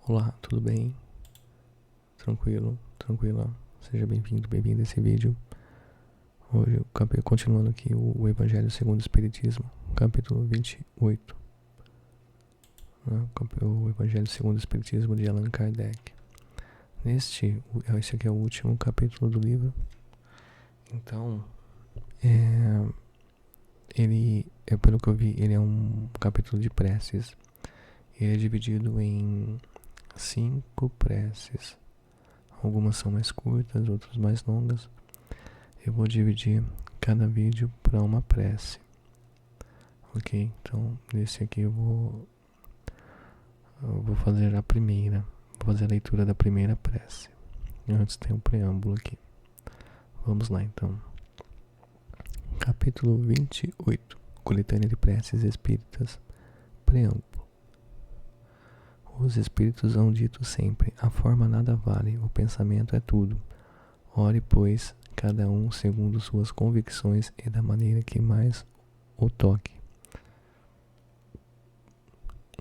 Olá, tudo bem? Tranquilo, tranquila? Seja bem-vindo, bem-vinda a esse vídeo. Hoje eu acabei continuando aqui o Evangelho segundo o Espiritismo, capítulo 28. O Evangelho segundo o Espiritismo de Allan Kardec. Esse aqui é o último capítulo do livro. Então, pelo que eu vi, ele é um capítulo de preces. Ele é dividido em 5 preces. Algumas são mais curtas, outras mais longas. Eu vou dividir cada vídeo para uma prece. Ok? Então, nesse aqui eu vou fazer a primeira. Vou fazer a leitura da primeira prece. Antes tem um preâmbulo aqui. Vamos lá, então. Capítulo 28. Coletânea de preces espíritas. Preâmbulo. Os espíritos hão dito sempre: a forma nada vale, o pensamento é tudo. Ore, pois, cada um segundo suas convicções e da maneira que mais o toque.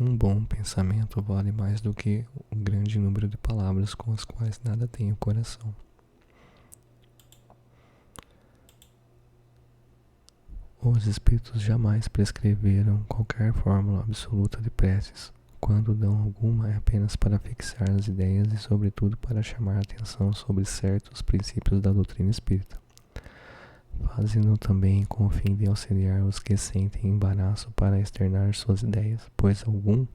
Um bom pensamento vale mais do que o grande número de palavras com as quais nada tem o coração. Os espíritos jamais prescreveram qualquer fórmula absoluta de preces. Quando dão alguma, é apenas para fixar as ideias e, sobretudo, para chamar a atenção sobre certos princípios da doutrina espírita. Fazem-no também com o fim de auxiliar os que sentem embaraço para externar suas ideias, pois alguns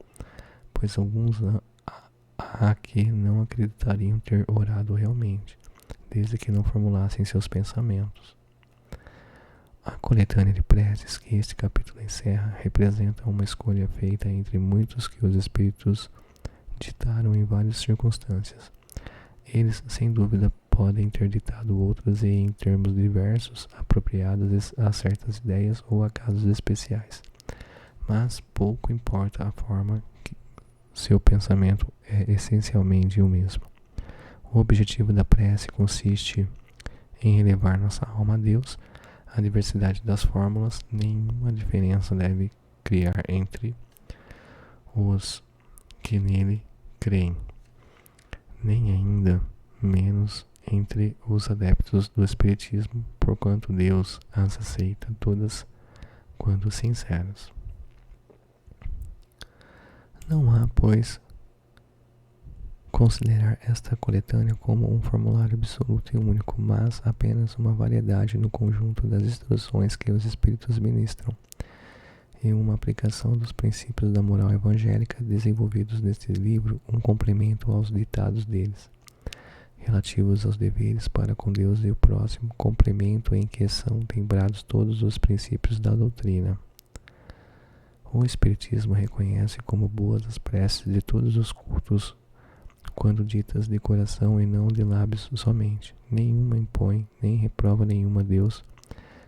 há que não acreditariam ter orado realmente, desde que não formulassem seus pensamentos. A coletânea de preces que este capítulo encerra representa uma escolha feita entre muitos que os espíritos ditaram em várias circunstâncias. Eles, sem dúvida, podem ter ditado outras e, em termos diversos, apropriadas a certas ideias ou a casos especiais. Mas pouco importa a forma que seu pensamento é essencialmente o mesmo. O objetivo da prece consiste em elevar nossa alma a Deus. A diversidade das fórmulas nenhuma diferença deve criar entre os que nele creem, nem ainda menos entre os adeptos do Espiritismo, porquanto Deus as aceita todas quando sinceras. Não há, pois, considerar esta coletânea como um formulário absoluto e único, mas apenas uma variedade no conjunto das instruções que os Espíritos ministram, e uma aplicação dos princípios da moral evangélica desenvolvidos neste livro, um complemento aos ditados deles, relativos aos deveres para com Deus e o próximo, complemento em que são lembrados todos os princípios da doutrina. O Espiritismo reconhece como boas as preces de todos os cultos, quando ditas de coração e não de lábios somente. Nenhuma impõe, nem reprova nenhuma a Deus.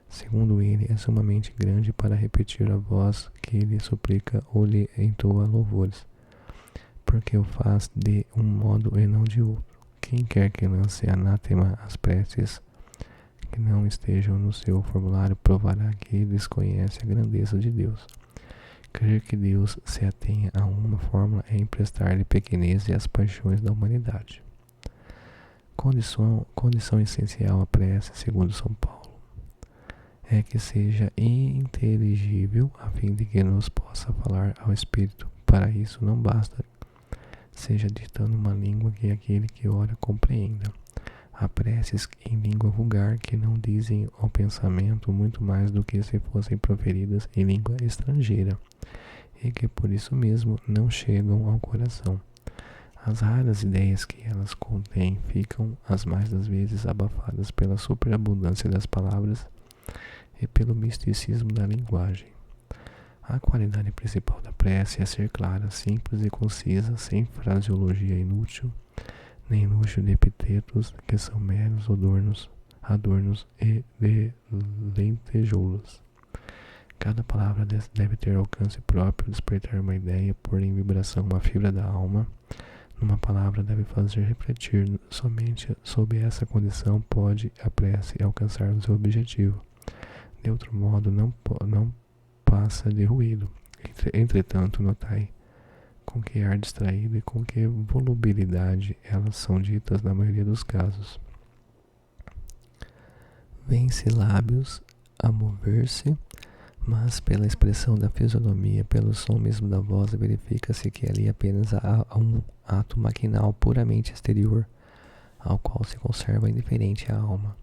Segundo ele, é sumamente grande para repetir a voz que lhe suplica ou lhe entoa louvores, porque o faz de um modo e não de outro. Quem quer que lance anátema às preces que não estejam no seu formulário provará que desconhece a grandeza de Deus. Crer que Deus se atenha a uma fórmula é emprestar-lhe pequenez e as paixões da humanidade. Condição essencial à prece, segundo São Paulo, é que seja inteligível a fim de que nos possa falar ao Espírito. Para isso não basta seja ditando uma língua que aquele que ora compreenda. Há preces em língua vulgar que não dizem ao pensamento muito mais do que se fossem proferidas em língua estrangeira, e que por isso mesmo não chegam ao coração. As raras ideias que elas contêm ficam as mais das vezes abafadas pela superabundância das palavras e pelo misticismo da linguagem. A qualidade principal da prece é ser clara, simples e concisa, sem fraseologia inútil, nem luxo de epitetos que são meros adornos e de lentejoulas. Cada palavra deve ter alcance próprio, despertar uma ideia, pôr em vibração uma fibra da alma. Numa palavra deve fazer refletir. Somente sob essa condição pode a prece alcançar o seu objetivo. De outro modo, não passa de ruído. Entretanto, notai com que ar distraído e com que volubilidade elas são ditas na maioria dos casos. Vêm-se lábios a mover-se, mas pela expressão da fisionomia, pelo som mesmo da voz, verifica-se que ali apenas há um ato maquinal puramente exterior, ao qual se conserva indiferente a alma.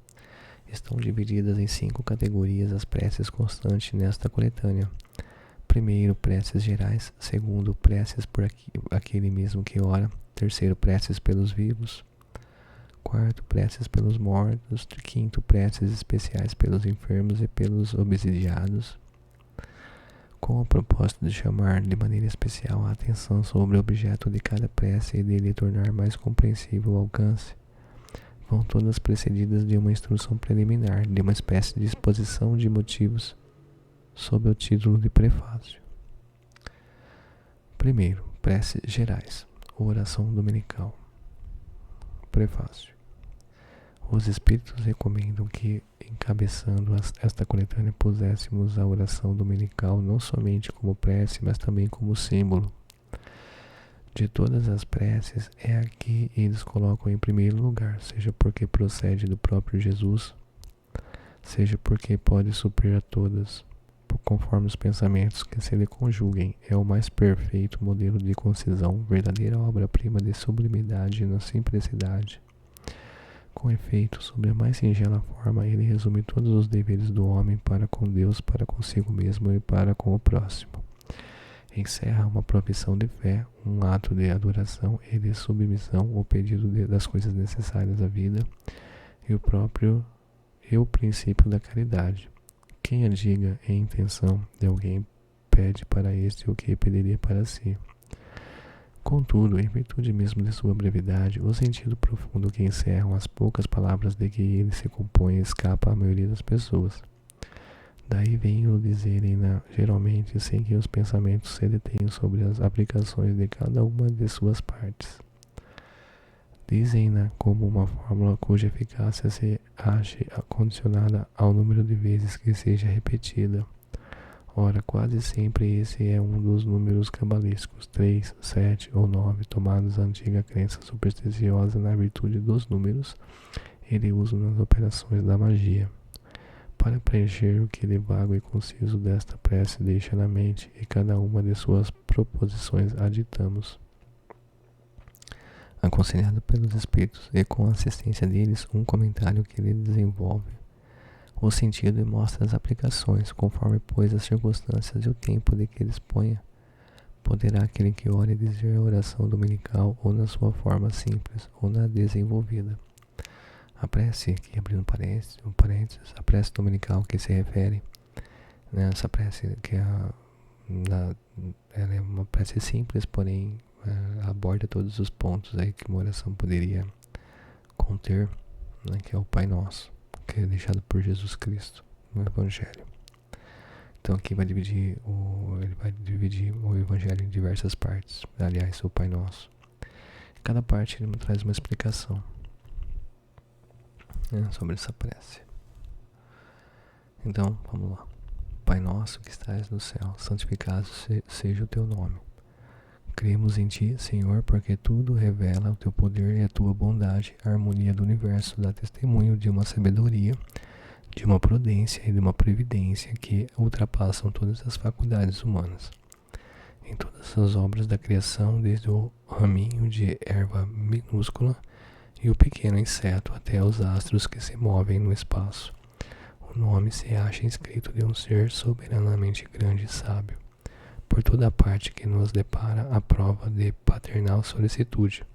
Estão divididas em 5 categorias as preces constantes nesta coletânea. Primeiro, preces gerais. Segundo, preces por aquele mesmo que ora. Terceiro, preces pelos vivos. Quarto, preces pelos mortos. Quinto, preces especiais pelos enfermos e pelos obsidiados, com o propósito de chamar de maneira especial a atenção sobre o objeto de cada prece e de lhe tornar mais compreensível o alcance. Vão todas precedidas de uma instrução preliminar, de uma espécie de exposição de motivos, sob o título de prefácio. Primeiro, preces gerais. Oração dominical. Prefácio. Os Espíritos recomendam que, encabeçando esta coletânea, puséssemos a oração dominical não somente como prece, mas também como símbolo. De todas as preces, é a que eles colocam em primeiro lugar, seja porque procede do próprio Jesus, seja porque pode suprir a todas, conforme os pensamentos que se lhe conjuguem. É o mais perfeito modelo de concisão, verdadeira obra-prima de sublimidade na simplicidade. Com efeito, sob a mais singela forma, ele resume todos os deveres do homem para com Deus, para consigo mesmo e para com o próximo. Encerra uma profissão de fé, um ato de adoração e de submissão, o pedido das coisas necessárias à vida e o princípio da caridade. Quem a diga em intenção de alguém pede para este o que pediria para si. Contudo, em virtude mesmo de sua brevidade, o sentido profundo que encerram as poucas palavras de que ele se compõe escapa à maioria das pessoas. Daí vem o dizerem-na, geralmente sem que os pensamentos se detenham sobre as aplicações de cada uma de suas partes. Dizem-na como uma fórmula cuja eficácia se ache condicionada ao número de vezes que seja repetida. Ora, quase sempre esse é um dos números cabalísticos, 3, 7 ou 9, tomados da antiga crença supersticiosa na virtude dos números, ele usa nas operações da magia. Para preencher o que de vago e conciso desta prece deixa na mente, e cada uma de suas proposições aditamos. Aconselhado pelos Espíritos, e com a assistência deles, um comentário que ele desenvolve o sentido e mostra as aplicações, conforme pois as circunstâncias e o tempo de que disponha, poderá aquele que ore dizer a oração dominical ou na sua forma simples ou na desenvolvida. A prece, aqui abrindo parênteses, a prece dominical que se refere, essa prece que ela é uma prece simples, porém aborda todos os pontos aí que uma oração poderia conter, que é o Pai Nosso, que é deixado por Jesus Cristo no Evangelho. Então aqui ele vai dividir o Evangelho em diversas partes. Aliás, o Pai Nosso. Cada parte ele traz uma explicação sobre essa prece. Então, vamos lá. Pai nosso que estás no céu, santificado seja o teu nome. Cremos em ti, Senhor, porque tudo revela o teu poder e a tua bondade. A harmonia do universo dá testemunho de uma sabedoria, de uma prudência e de uma previdência que ultrapassam todas as faculdades humanas. Em todas as obras da criação, desde o raminho de erva minúscula e o pequeno inseto até os astros que se movem no espaço, o nome se acha inscrito de um ser soberanamente grande e sábio. Por toda a parte que nos depara a prova de paternal solicitude.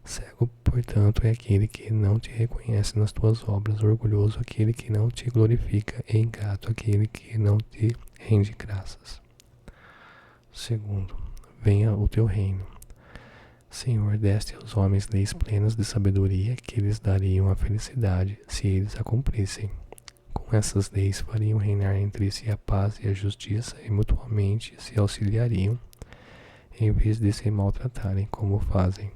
Cego, portanto, é aquele que não te reconhece nas tuas obras, orgulhoso aquele que não te glorifica, e ingrato aquele que não te rende graças. Segundo, venha o teu reino. Senhor, deste aos homens leis plenas de sabedoria que lhes dariam a felicidade se eles a cumprissem. Com essas leis fariam reinar entre si a paz e a justiça e mutuamente se auxiliariam, em vez de se maltratarem como fazem.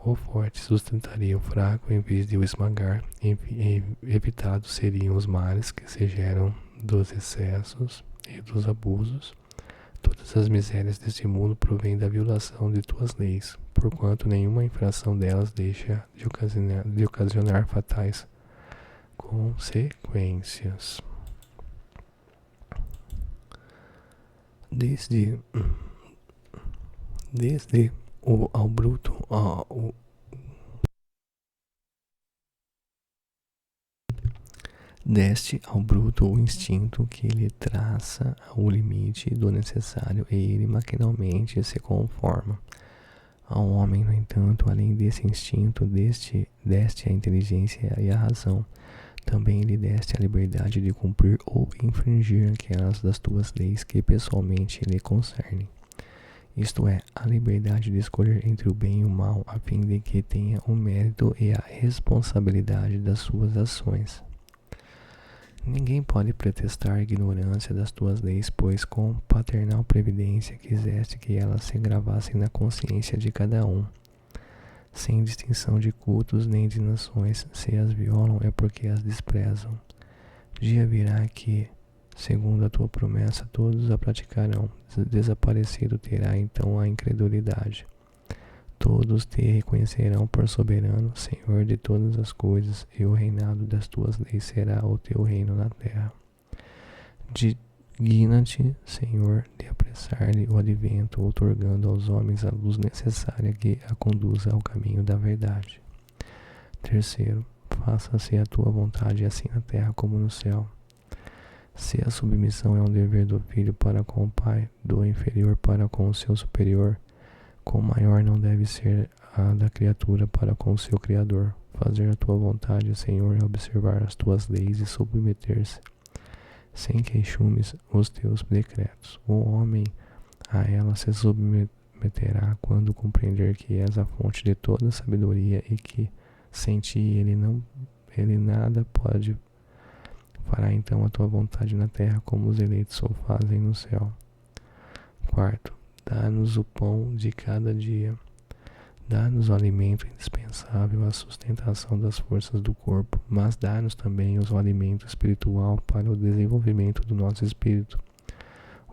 O forte sustentaria o fraco em vez de o esmagar, evitados seriam os males que se geram dos excessos e dos abusos, Todas as misérias deste mundo provêm da violação de tuas leis, porquanto nenhuma infração delas deixa de ocasionar fatais consequências. Desde o ao bruto Deste ao bruto o instinto que lhe traça o limite do necessário e ele maquinalmente se conforma. Ao homem, no entanto, além desse instinto, deste a inteligência e a razão. Também lhe deste a liberdade de cumprir ou infringir aquelas das tuas leis que pessoalmente lhe concernem. Isto é, a liberdade de escolher entre o bem e o mal, a fim de que tenha o mérito e a responsabilidade das suas ações. Ninguém pode pretextar ignorância das tuas leis, pois com paternal previdência quiseste que elas se gravassem na consciência de cada um, sem distinção de cultos nem de nações. Se as violam é porque as desprezam. Dia virá que, segundo a tua promessa, todos a praticarão. Desaparecido terá então a incredulidade. Todos te reconhecerão por soberano, Senhor de todas as coisas, e o reinado das tuas leis será o teu reino na terra. Digna-te, Senhor, de apressar-lhe o advento, outorgando aos homens a luz necessária que a conduza ao caminho da verdade. Terceiro, faça-se a tua vontade, assim na terra como no céu. Se a submissão é um dever do filho para com o pai, do inferior para com o seu superior, quão maior não deve ser a da criatura para com o seu Criador. Fazer a tua vontade, Senhor, é observar as tuas leis e submeter-se, sem queixumes, os teus decretos. O homem a ela se submeterá quando compreender que és a fonte de toda sabedoria e que sem ti ele nada pode. Fará então a tua vontade na terra como os eleitos o fazem no céu. Quarto, dá-nos o pão de cada dia. Dá-nos o alimento indispensável à sustentação das forças do corpo, mas dá-nos também o alimento espiritual para o desenvolvimento do nosso espírito.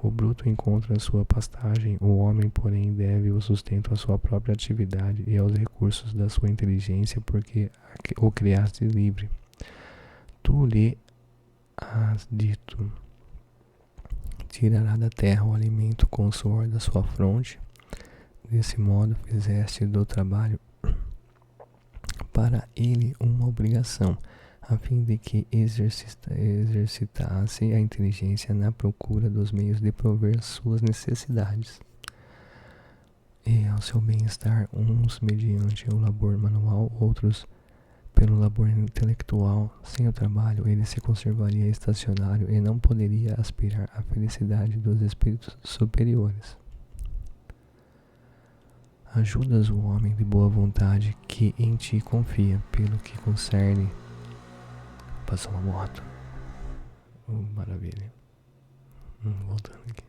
O bruto encontra a sua pastagem, o homem, porém, deve o sustento à sua própria atividade e aos recursos da sua inteligência, porque o criaste livre. Tu lhe has dito: tirará da terra o alimento com o suor da sua fronte. Desse modo fizeste do trabalho para ele uma obrigação, a fim de que exercitasse a inteligência na procura dos meios de prover suas necessidades e ao seu bem-estar, uns mediante o labor manual, outros pelo labor intelectual. Sem o trabalho, ele se conservaria estacionário e não poderia aspirar à felicidade dos espíritos superiores. Ajudas o homem de boa vontade que em ti confia, pelo que concerne. Passou uma moto. Maravilha. Voltando aqui.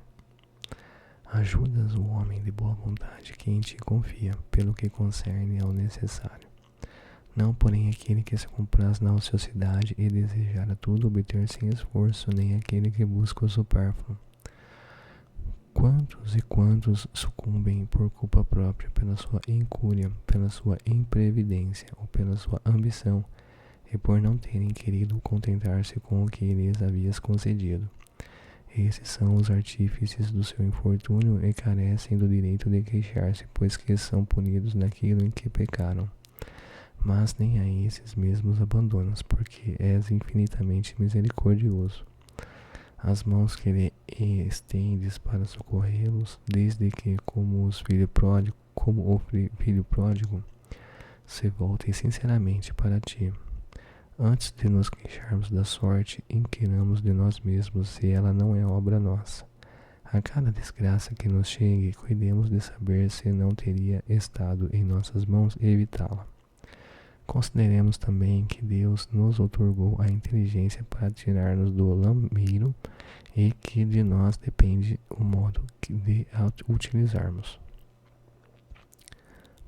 Ajudas o homem de boa vontade que em ti confia, pelo que concerne ao necessário. Não, porém, aquele que se compraz na ociosidade e desejar a tudo obter sem esforço, nem aquele que busca o supérfluo. Quantos e quantos sucumbem por culpa própria, pela sua incúria, pela sua imprevidência ou pela sua ambição, e por não terem querido contentar-se com o que lhes havias concedido. Esses são os artífices do seu infortúnio e carecem do direito de queixar-se, pois que são punidos naquilo em que pecaram. Mas nem a esses mesmos abandonas, porque és infinitamente misericordioso. As mãos que lhe estendes para socorrê-los, desde que, como o filho pródigo, se voltem sinceramente para ti. Antes de nos queixarmos da sorte, inquiramos de nós mesmos se ela não é obra nossa. A cada desgraça que nos chegue, cuidemos de saber se não teria estado em nossas mãos evitá-la. Consideremos também que Deus nos outorgou a inteligência para tirar-nos do lameiro e que de nós depende o modo de a utilizarmos.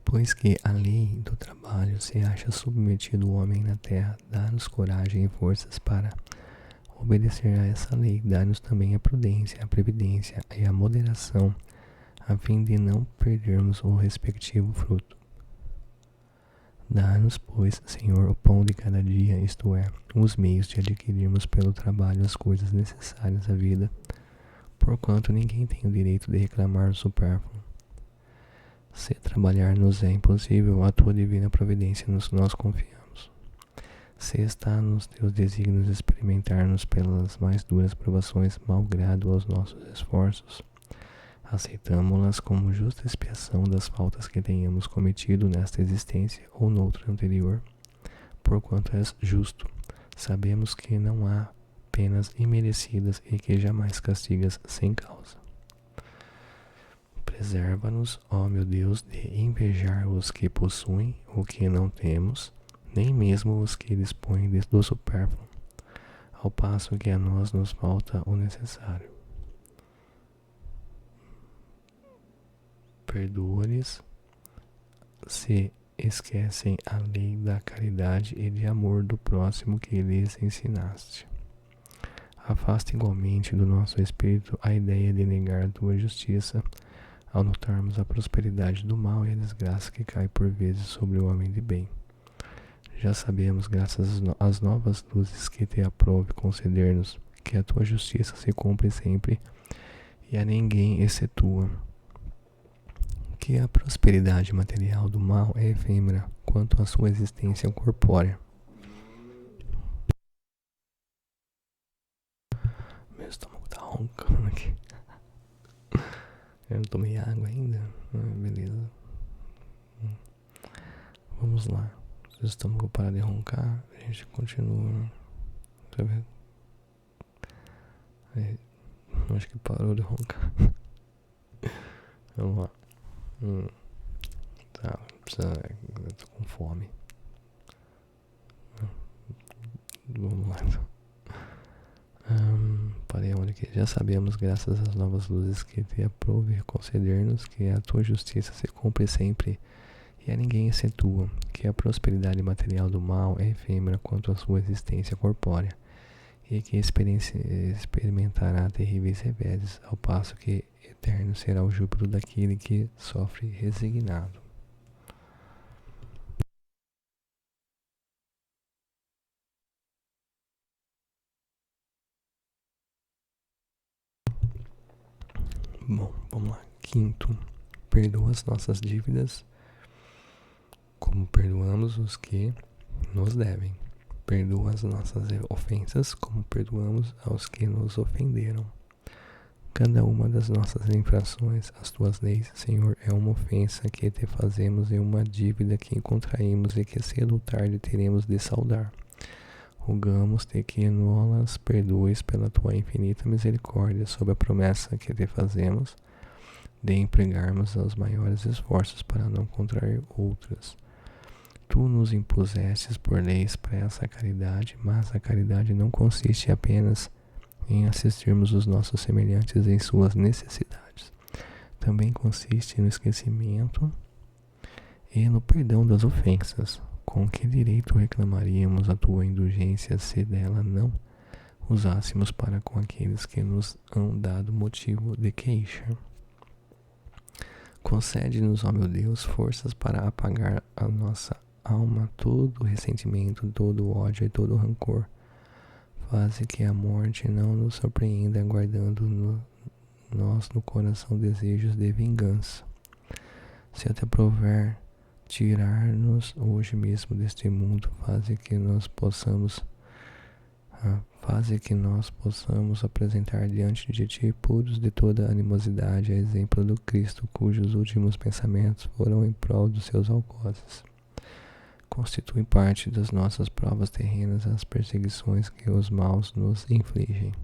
Pois que a lei do trabalho se acha submetido o homem na terra, dá-nos coragem e forças para Obedecer a essa lei dá-nos também a prudência, a previdência e a moderação, a fim de não perdermos o respectivo fruto. Dá-nos, pois, Senhor, o pão de cada dia, isto é, os meios de adquirirmos pelo trabalho as coisas necessárias à vida, porquanto ninguém tem o direito de reclamar o supérfluo. Se trabalhar nos é impossível, a tua divina providência nós confiamos. Se está nos teus desígnios experimentar-nos pelas mais duras provações, malgrado aos nossos esforços, aceitamo-las como justa expiação das faltas que tenhamos cometido nesta existência ou noutra anterior, porquanto és justo. Sabemos que não há penas imerecidas e que jamais castigas sem causa. Preserva-nos, ó meu Deus, de invejar os que possuem o que não temos, nem mesmo os que dispõem do supérfluo, ao passo que a nós nos falta o necessário. Perdoa-lhes se esquecem a lei da caridade e de amor do próximo que lhes ensinaste. Afasta igualmente do nosso espírito a ideia de negar a tua justiça, ao notarmos a prosperidade do mal e a desgraça que cai por vezes sobre o homem de bem. Já sabemos, graças às novas luzes que te aprove conceder-nos, que a tua justiça se cumpre sempre e a ninguém excetua, que a prosperidade material do mal é efêmera quanto à sua existência corpórea. Meu estômago tá roncando aqui. Eu não tomei água ainda. Beleza. Vamos lá. Se o estômago parar de roncar, a gente continua. Tá vendo? Acho que parou de roncar. Vamos lá. Tá, eu tô com fome. Vamos lá então. Parei onde que já sabemos, graças às novas luzes que te aprove conceder-nos, que a tua justiça se cumpre sempre e a ninguém excetua, que a prosperidade material do mal é efêmera quanto à sua existência corpórea, e que experimentará terríveis reveses, ao passo que eterno será o júbilo daquele que sofre resignado. Bom, vamos lá. Quinto, perdoa as nossas dívidas, como perdoamos os que nos devem. Perdoa as nossas ofensas, como perdoamos aos que nos ofenderam. Cada uma das nossas infrações às tuas leis, Senhor, é uma ofensa que te fazemos e uma dívida que contraímos e que cedo ou tarde teremos de saldar. Rogamos-te que nos perdoes pela tua infinita misericórdia, sob a promessa que te fazemos de empregarmos os maiores esforços para não contrair outras. Tu nos impusestes por lei expressa a caridade, mas a caridade não consiste apenas em assistirmos os nossos semelhantes em suas necessidades. Também consiste no esquecimento e no perdão das ofensas. Com que direito reclamaríamos a tua indulgência se dela não usássemos para com aqueles que nos hão dado motivo de queixa? Concede-nos, ó meu Deus, forças para apagar a nossa alma todo o ressentimento, todo o ódio e todo o rancor. Faze que a morte não nos surpreenda, guardando nós no coração desejos de vingança. Se te aprover tirar-nos hoje mesmo deste mundo, faze que nós possamos apresentar diante de ti, puros de toda animosidade, a exemplo do Cristo, cujos últimos pensamentos foram em prol dos seus algozes. Constituem parte das nossas provas terrenas as perseguições que os maus nos infligem.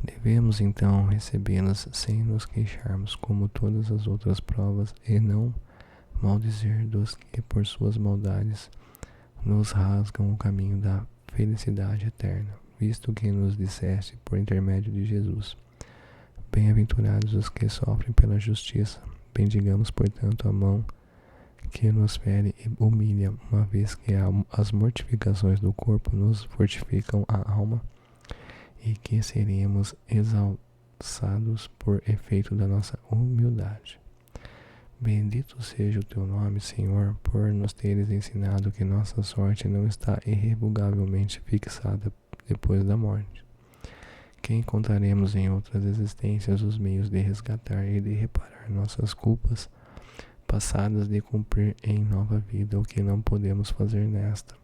Devemos então recebê-las sem nos queixarmos, como todas as outras provas, e não maldizer dos que por suas maldades nos rasgam o caminho da felicidade eterna, visto que nos disseste por intermédio de Jesus: bem-aventurados os que sofrem pela justiça. Bendigamos, portanto, a mão que nos fere e humilha, uma vez que as mortificações do corpo nos fortificam a alma e que seremos exalçados por efeito da nossa humildade. Bendito seja o teu nome, Senhor, por nos teres ensinado que nossa sorte não está irrevogavelmente fixada depois da morte, que encontraremos em outras existências os meios de resgatar e de reparar nossas culpas passadas, de cumprir em nova vida o que não podemos fazer nesta,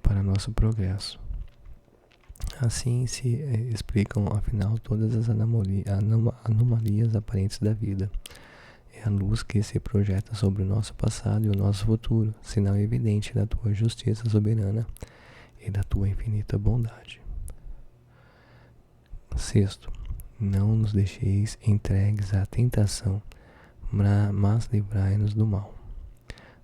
para nosso progresso. Assim se explicam, afinal, todas as anomalias aparentes da vida. É a luz que se projeta sobre o nosso passado e o nosso futuro, sinal evidente da tua justiça soberana e da tua infinita bondade. Sexto, não nos deixeis entregues à tentação, mas livrai-nos do mal.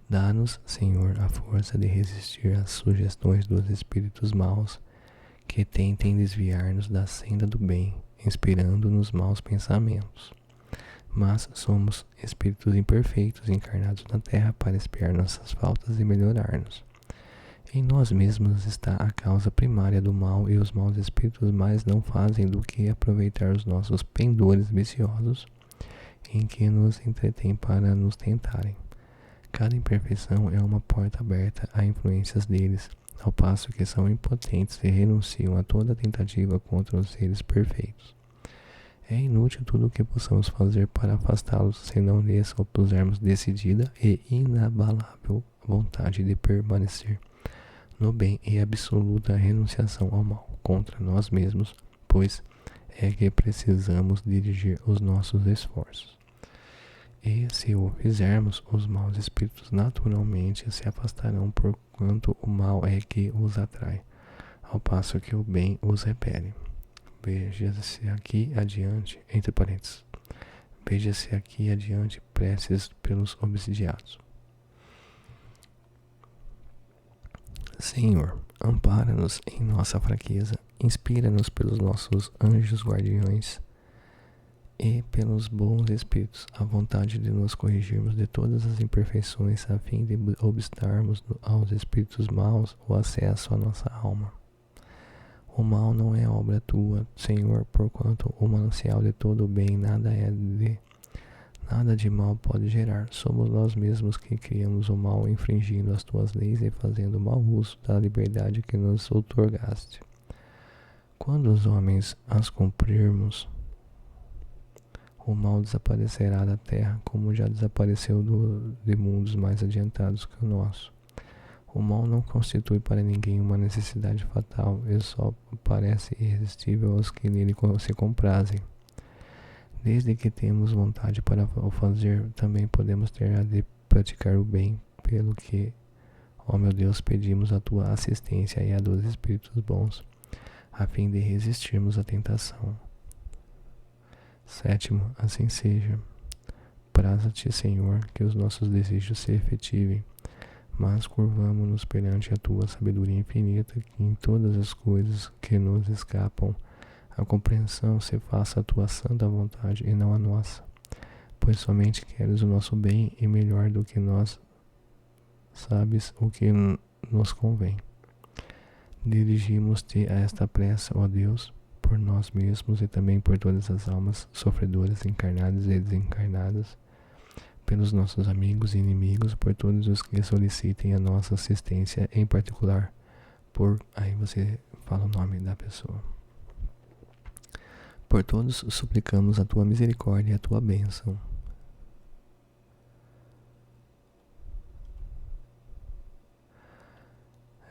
Dá-nos, Senhor, a força de resistir às sugestões dos espíritos maus que tentem desviar-nos da senda do bem, inspirando-nos maus pensamentos. Mas somos espíritos imperfeitos encarnados na terra para expiar nossas faltas e melhorar-nos. Em nós mesmos está a causa primária do mal, e os maus espíritos mais não fazem do que aproveitar os nossos pendores viciosos em que nos entretêm para nos tentarem. Cada imperfeição é uma porta aberta a influências deles, ao passo que são impotentes e renunciam a toda tentativa contra os seres perfeitos. É inútil tudo o que possamos fazer para afastá-los, se não lhes opusermos decidida e inabalável vontade de permanecer no bem e absoluta renunciação ao mal contra nós mesmos, pois é que precisamos dirigir os nossos esforços. E se o fizermos, os maus espíritos naturalmente se afastarão, porquanto o mal é que os atrai, ao passo que o bem os repele. Veja-se aqui adiante, entre parênteses, veja-se aqui adiante preces pelos obsidiados. Senhor, ampara-nos em nossa fraqueza, inspira-nos pelos nossos anjos guardiões e pelos bons espíritos a vontade de nos corrigirmos de todas as imperfeições, a fim de obstarmos aos espíritos maus o acesso à nossa alma. O mal não é obra tua, Senhor, porquanto o manancial de todo o bem nada de mal pode gerar. Somos nós mesmos que criamos o mal, infringindo as tuas leis e fazendo mau uso da liberdade que nos outorgaste. Quando os homens as cumprirmos, o mal desaparecerá da terra, como já desapareceu de mundos mais adiantados que o nosso. O mal não constitui para ninguém uma necessidade fatal, ele só parece irresistível aos que nele se comprazem. Desde que temos vontade para o fazer, também podemos ter a de praticar o bem, pelo que, ó meu Deus, pedimos a tua assistência e a dos espíritos bons, a fim de resistirmos à tentação. Sétimo, assim seja. Praza-te, Senhor, que os nossos desejos se efetivem, mas curvamo-nos perante a tua sabedoria infinita, que em todas as coisas que nos escapam a compreensão se faça a tua santa vontade e não a nossa, pois somente queres o nosso bem e melhor do que nós sabes o que nos convém. Dirigimos-te a esta prece, ó Deus, por nós mesmos e também por todas as almas sofredoras, encarnadas e desencarnadas, pelos nossos amigos e inimigos, por todos os que solicitem a nossa assistência, em particular aí você fala o nome da pessoa. Por todos suplicamos a tua misericórdia e a tua bênção.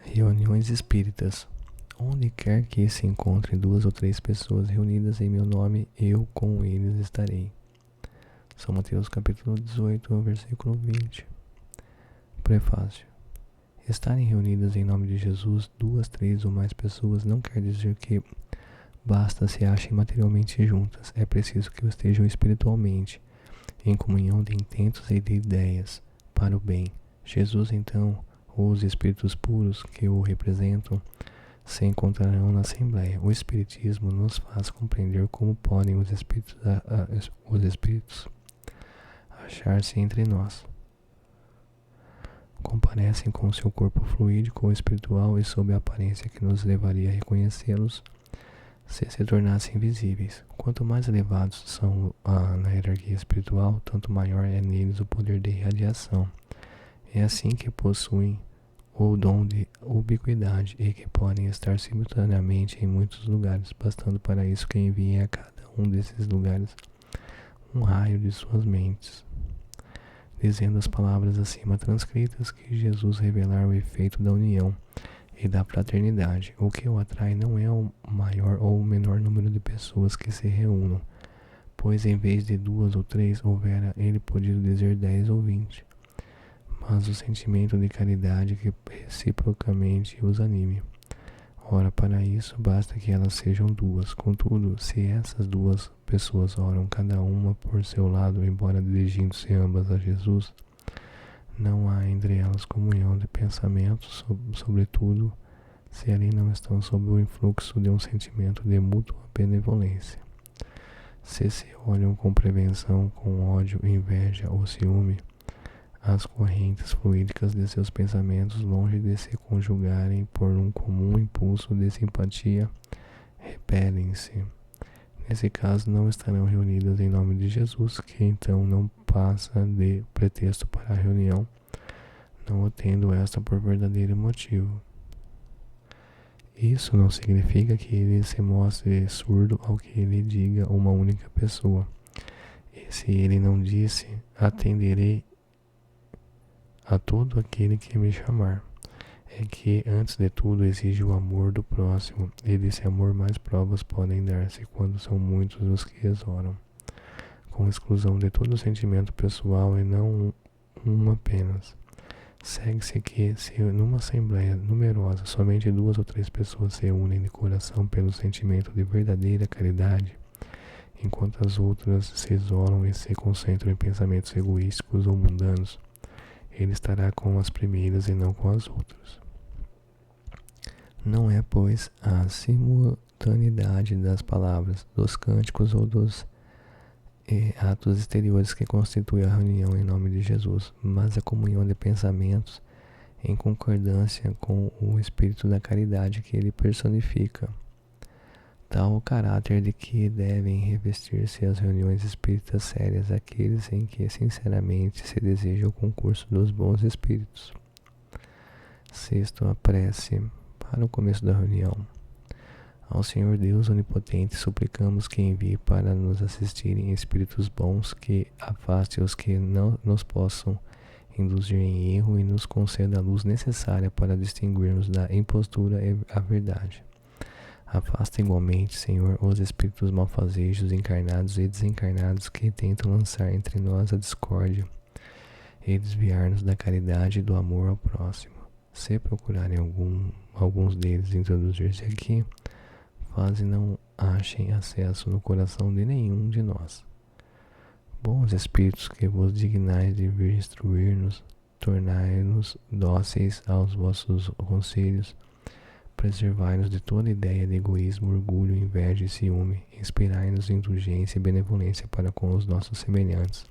Reuniões espíritas. Onde quer que se encontrem 2 ou 3 pessoas reunidas em meu nome, eu com eles estarei. São Mateus capítulo 18, versículo 20. Prefácio. Estarem reunidas em nome de Jesus 2, 3 ou mais pessoas não quer dizer que basta se achem materialmente juntas. É preciso que estejam espiritualmente, em comunhão de intentos e de ideias, para o bem. Jesus, então, ou os espíritos puros que o representam, se encontrarão na Assembleia. O Espiritismo nos faz compreender como podem os espíritos achar-se entre nós. Comparecem com seu corpo fluídico ou espiritual e sob a aparência que nos levaria a reconhecê-los, se tornassem visíveis. Quanto mais elevados são na hierarquia espiritual, tanto maior é neles o poder de radiação. É assim que possuem o dom de ubiquidade e que podem estar simultaneamente em muitos lugares, bastando para isso que enviem a cada um desses lugares um raio de suas mentes, dizendo as palavras acima transcritas, que Jesus revelar o efeito da união e da fraternidade. O que o atrai não é o maior ou o menor número de pessoas que se reúnam, pois em vez de 2 ou 3 houvera ele podido dizer 10 ou 20, mas o sentimento de caridade que reciprocamente os anime. Ora, para isso basta que elas sejam 2. Contudo, se essas 2 pessoas oram cada uma por seu lado, embora dirigindo-se ambas a Jesus, não há entre elas comunhão de pensamentos, sobretudo se ali não estão sob o influxo de um sentimento de mútua benevolência. Se olham com prevenção, com ódio, inveja ou ciúme, as correntes fluídicas de seus pensamentos, longe de se conjugarem por um comum impulso de simpatia, repelem-se. Nesse caso, não estarão reunidas em nome de Jesus, que então não passa de pretexto para a reunião, não o tendo esta por verdadeiro motivo. Isso não significa que ele se mostre surdo ao que ele diga uma única pessoa. E se ele não disse, atenderei a todo aquele que me chamar. É que, antes de tudo, exige o amor do próximo, e desse amor mais provas podem dar-se quando são muitos os que exoram, com exclusão de todo sentimento pessoal e não um apenas. Segue-se que, se numa assembleia numerosa somente 2 ou 3 pessoas se unem de coração pelo sentimento de verdadeira caridade, enquanto as outras se isolam e se concentram em pensamentos egoísticos ou mundanos, ele estará com as primeiras e não com as outras. Não é, pois, a simultaneidade das palavras, dos cânticos ou dos atos exteriores que constitui a reunião em nome de Jesus, mas a comunhão de pensamentos em concordância com o espírito da caridade que ele personifica. Tal o caráter de que devem revestir-se as reuniões espíritas sérias, aqueles em que sinceramente se deseja o concurso dos bons espíritos. Sexto, a prece para o começo da reunião. Ao Senhor Deus Onipotente suplicamos que envie para nos assistirem espíritos bons, que afaste os que não nos possam induzir em erro e nos conceda a luz necessária para distinguirmos da impostura e a verdade. Afasta igualmente, Senhor, os espíritos malfazejos, encarnados e desencarnados, que tentam lançar entre nós a discórdia e desviar-nos da caridade e do amor ao próximo. Se procurarem alguns deles introduzir-se aqui, quase não achem acesso no coração de nenhum de nós. Bons espíritos, que vos dignais de vir instruir-nos, tornai-nos dóceis aos vossos conselhos, preservai-nos de toda ideia de egoísmo, orgulho, inveja e ciúme, inspirai-nos indulgência e benevolência para com os nossos semelhantes,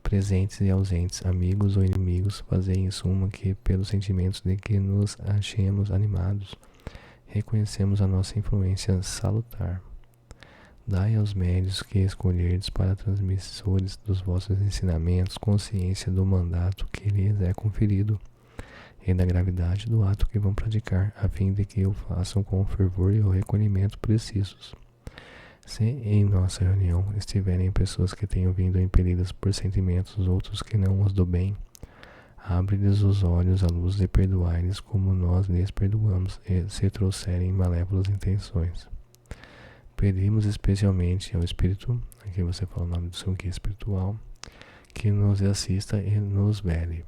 presentes e ausentes, amigos ou inimigos. Fazei em suma que, pelos sentimentos de que nos achemos animados, reconhecemos a nossa influência salutar. Dai aos médios que escolherdes para transmissores dos vossos ensinamentos consciência do mandato que lhes é conferido e da gravidade do ato que vão praticar, a fim de que o façam com o fervor e o recolhimento precisos. Se em nossa reunião estiverem pessoas que tenham vindo impelidas por sentimentos outros que não os do bem, abre-lhes os olhos à luz e perdoai-lhes como nós lhes perdoamos, e se trouxerem malévolas intenções. Pedimos especialmente ao Espírito, aqui você fala o nome do seu guia espiritual, que nos assista e nos vele.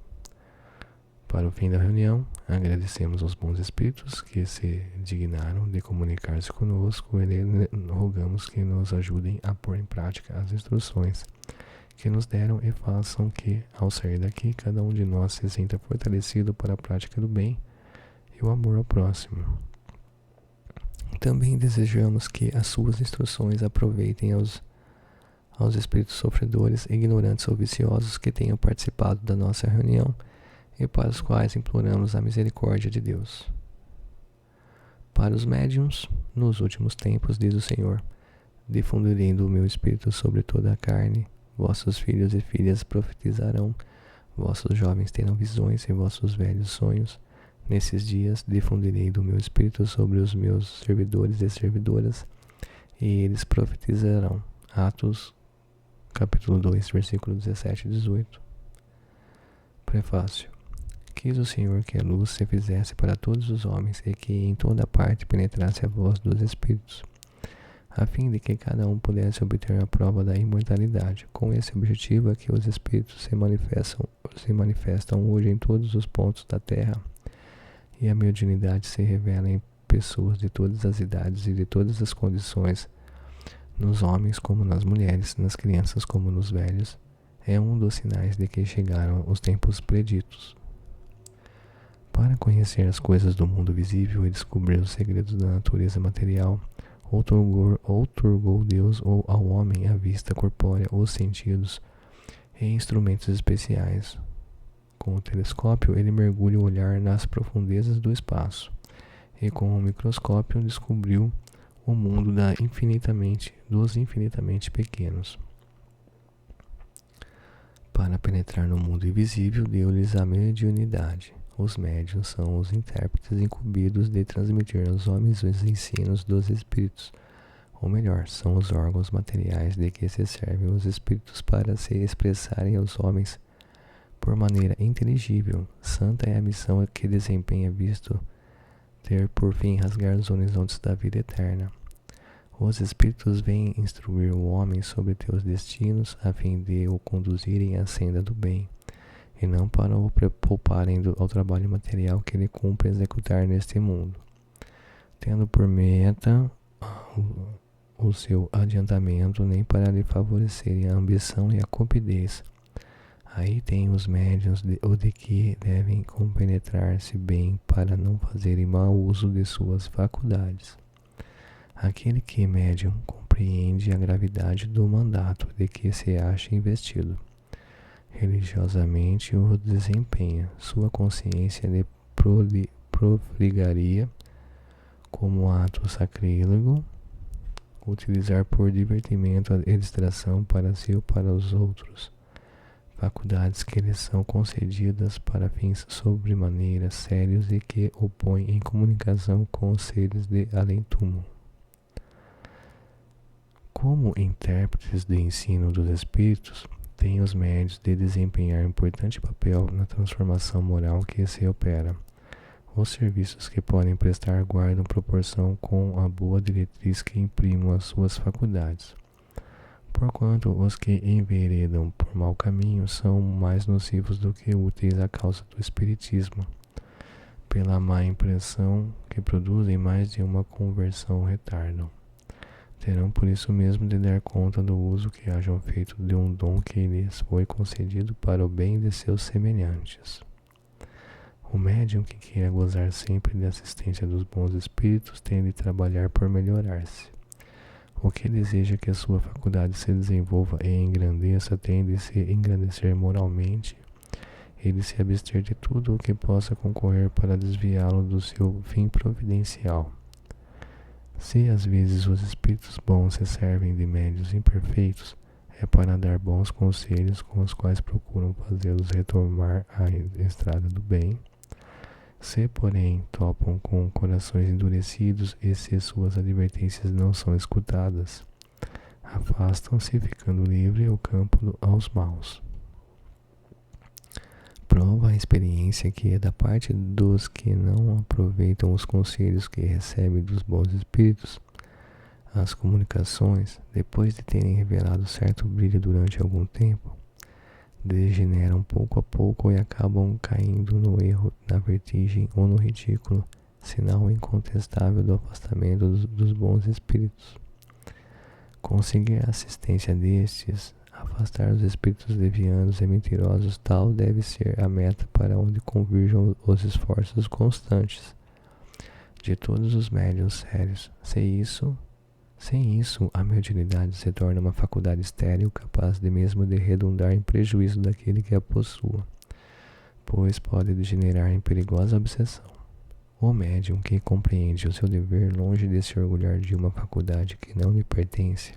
Para o fim da reunião, agradecemos aos bons espíritos que se dignaram de comunicar-se conosco e rogamos que nos ajudem a pôr em prática as instruções que nos deram e façam que, ao sair daqui, cada um de nós se sinta fortalecido para a prática do bem e o amor ao próximo. Também desejamos que as suas instruções aproveitem aos espíritos sofredores, ignorantes ou viciosos que tenham participado da nossa reunião e para os quais imploramos a misericórdia de Deus. Para os médiuns, nos últimos tempos, diz o Senhor, difundirei do meu espírito sobre toda a carne. Vossos filhos e filhas profetizarão, vossos jovens terão visões e vossos velhos sonhos. Nesses dias difundirei do meu espírito sobre os meus servidores e servidoras, e eles profetizarão. Atos, capítulo 2, versículo 17 e 18. Prefácio. Quis o Senhor que a luz se fizesse para todos os homens e que em toda parte penetrasse a voz dos Espíritos, a fim de que cada um pudesse obter a prova da imortalidade. Com esse objetivo é que os Espíritos se manifestam hoje em todos os pontos da Terra, e a mediunidade se revela em pessoas de todas as idades e de todas as condições, nos homens como nas mulheres, nas crianças como nos velhos. É um dos sinais de que chegaram os tempos preditos. Para conhecer as coisas do mundo visível e descobrir os segredos da natureza material, outorgou Deus ao homem a vista corpórea, os sentidos e instrumentos especiais. Com o telescópio, ele mergulha o olhar nas profundezas do espaço, e com o microscópio descobriu o mundo dos infinitamente pequenos. Para penetrar no mundo invisível, deu-lhes a mediunidade. Os médiuns são os intérpretes incumbidos de transmitir aos homens os ensinos dos espíritos. Ou melhor, são os órgãos materiais de que se servem os espíritos para se expressarem aos homens por maneira inteligível. Santa é a missão que desempenha, visto ter por fim rasgar os horizontes da vida eterna. Os espíritos vêm instruir o homem sobre teus destinos, a fim de o conduzirem à senda do bem, e não para o pouparem ao trabalho material que ele cumpre executar neste mundo, tendo por meta o seu adiantamento, nem para lhe favorecerem a ambição e a cupidez. Aí tem os médiuns de que devem compenetrar-se bem para não fazerem mau uso de suas faculdades. Aquele que é médium compreende a gravidade do mandato de que se acha investido. Religiosamente o desempenha. Sua consciência lhe profligaria como ato sacrílego utilizar por divertimento e distração para si ou para os outros faculdades que lhes são concedidas para fins sobremaneira sérios e que o põem em comunicação com os seres de além-túmulo. Como intérpretes de ensino dos espíritos, têm os médios de desempenhar importante papel na transformação moral que se opera. Os serviços que podem prestar guardam proporção com a boa diretriz que imprimam as suas faculdades. Porquanto os que enveredam por mau caminho são mais nocivos do que úteis à causa do espiritismo. Pela má impressão que produzem, mais de uma conversão retardam. Terão por isso mesmo de dar conta do uso que hajam feito de um dom que lhes foi concedido para o bem de seus semelhantes. O médium que queira gozar sempre da assistência dos bons espíritos tem de trabalhar por melhorar-se. O que deseja que a sua faculdade se desenvolva e engrandeça tem de se engrandecer moralmente e de se abster de tudo o que possa concorrer para desviá-lo do seu fim providencial. Se às vezes os espíritos bons se servem de médios imperfeitos, é para dar bons conselhos com os quais procuram fazê-los retomar a estrada do bem. Se, porém, topam com corações endurecidos e se suas advertências não são escutadas, afastam-se, ficando livre o campo aos maus. Prova a experiência que é da parte dos que não aproveitam os conselhos que recebem dos bons espíritos. As comunicações, depois de terem revelado certo brilho durante algum tempo, degeneram pouco a pouco e acabam caindo no erro, na vertigem ou no ridículo, sinal incontestável do afastamento dos bons espíritos. Conseguir a assistência destes, afastar os espíritos levianos e mentirosos, tal deve ser a meta para onde convirjam os esforços constantes de todos os médiuns sérios. Sem isso, a mediunidade se torna uma faculdade estéril, capaz de mesmo de redundar em prejuízo daquele que a possua, pois pode degenerar em perigosa obsessão. O médium que compreende o seu dever, longe de se orgulhar de uma faculdade que não lhe pertence,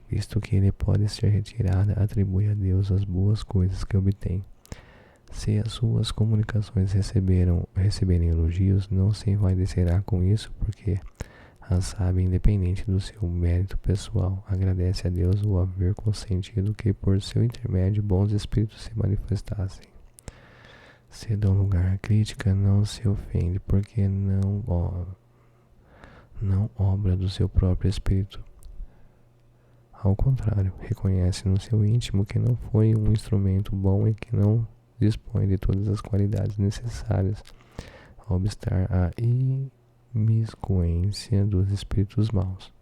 visto que ele pode ser retirada, atribui a Deus as boas coisas que obtém. Se as suas comunicações receberem elogios, não se envaidecerá com isso, porque as sabe independente do seu mérito pessoal. Agradece a Deus o haver consentido que por seu intermédio bons espíritos se manifestassem. Se dão lugar à crítica, não se ofende, porque não obra do seu próprio espírito. Ao contrário, reconhece no seu íntimo que não foi um instrumento bom e que não dispõe de todas as qualidades necessárias a obstar a imiscuência dos espíritos maus.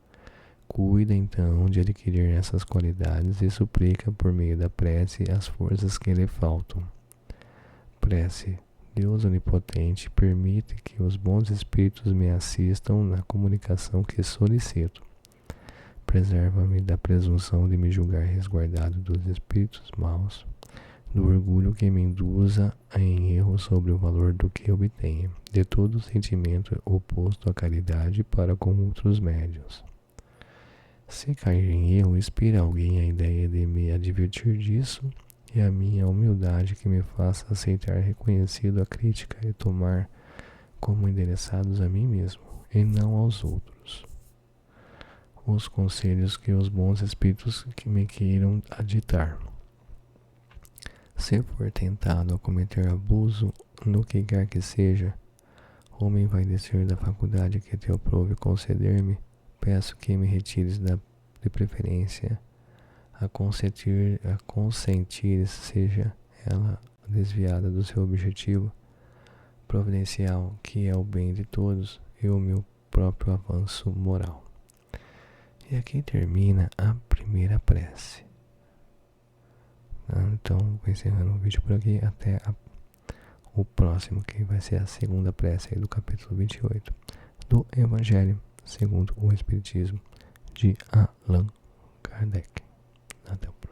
Cuida então de adquirir essas qualidades e suplica por meio da prece as forças que lhe faltam. Prece. Deus onipotente, permite que os bons espíritos me assistam na comunicação que solicito. Preserva-me da presunção de me julgar resguardado dos espíritos maus, do orgulho que me induza em erro sobre o valor do que obtenha, de todo sentimento oposto à caridade para com outros médiuns. Se cair em erro, inspira alguém a ideia de me advertir disso, e a minha humildade que me faça aceitar reconhecido a crítica e tomar como endereçados a mim mesmo, e não aos outros, os conselhos que os bons espíritos que me queiram aditar. Se for tentado a cometer abuso no que quer que seja, ou me envaidecer da faculdade que te aprove conceder-me, peço que me retires de preferência a consentir, seja ela desviada do seu objetivo providencial, que é o bem de todos e o meu próprio avanço moral. E aqui termina a primeira prece. Então, vou encerrando o vídeo por aqui, até o próximo, que vai ser a segunda prece aí do capítulo 28 do Evangelho segundo o Espiritismo, de Allan Kardec. Até o próximo.